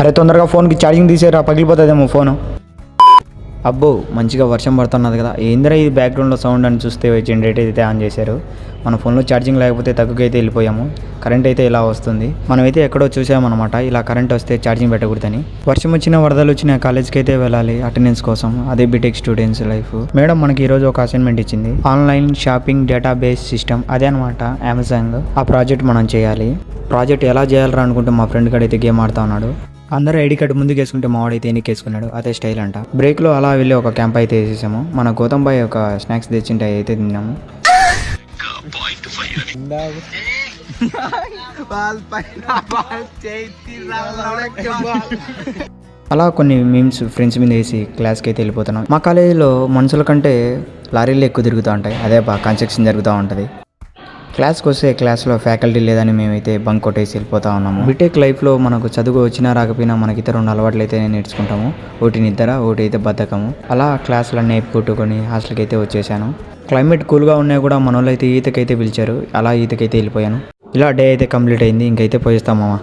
అరే తొందరగా ఫోన్కి ఛార్జింగ్ తీసేరా, పగిలిపోతుందేమో ఫోను. అబ్బో మంచిగా వర్షం పడుతున్నది కదా, ఏందిరా ఇది బ్యాక్గ్రౌండ్లో సౌండ్ అని చూస్తే జనరేటర్ అయితే ఆన్ చేశారు. మన ఫోన్లో ఛార్జింగ్ లేకపోతే తగ్గుకైతే వెళ్ళిపోయాము. కరెంట్ అయితే ఇలా వస్తుంది. మనమైతే ఎక్కడో చూసామన్నమాట ఇలా కరెంట్ వస్తే ఛార్జింగ్ పెట్టకూడదని. వర్షం వచ్చినా వరదలు వచ్చినా కాలేజ్కి అయితే వెళ్ళాలి అటెండెన్స్ కోసం. అదే బీటెక్ స్టూడెంట్స్ లైఫ్. మేడం మనకి ఈరోజు ఒక అసైన్మెంట్ ఇచ్చింది, ఆన్లైన్ షాపింగ్ డేటాబేస్ సిస్టమ్, అదే అనమాట అమెజాన్. ఆ ప్రాజెక్ట్ మనం చేయాలి. ప్రాజెక్ట్ ఎలా చేయాలరా అనుకుంటే మా ఫ్రెండ్ కాడ అయితే గేమ్ ఆడుతా ఉన్నాడు. అందరూ ఐడి కార్డు ముందుకు వేసుకుంటే మావాడైతే ఎన్నికేసుకున్నాడు, అదే స్టైల్ అంట. బ్రేక్లో అలా వెళ్ళి ఒక క్యాంప్ అయితే వేసేసాము. మన గౌతమ్ బాయ్ ఒక స్నాక్స్ తెచ్చింటే అయితే తిన్నాము. అలా కొన్ని మీమ్స్ ఫ్రెండ్స్ మీద వేసి క్లాస్కి అయితే వెళ్ళిపోతున్నాం. మా కాలేజీలో మనుషుల కంటే లారీలు ఎక్కువ తిరుగుతూ ఉంటాయి, అదే కన్స్ట్రక్షన్ జరుగుతూ ఉంటుంది. క్లాస్కి వస్తే క్లాస్లో ఫ్యాకల్టీ లేదని మేమైతే బంక్ కొట్టేసి వెళ్ళిపోతా ఉన్నాము. బీటెక్ లైఫ్లో మనకు చదువు వచ్చినా రాకపోయినా మనకైతే 2 అలవాట్లు అయితే నేర్చుకుంటాము. ఒకటి నిద్ర, ఒకటి అయితే బద్ధకము. అలా క్లాసులన్నీ కొట్టుకొని హాస్టల్కి అయితే వచ్చేసాను. క్లైమేట్ కూల్గా ఉన్నా కూడా మన వాళ్ళు అయితే ఈతకైతే పిలిచారు. అలా ఈతకైతే వెళ్ళిపోయాను. ఇలా డే అయితే కంప్లీట్ అయింది. ఇంకైతే పోయిస్తాం మామ.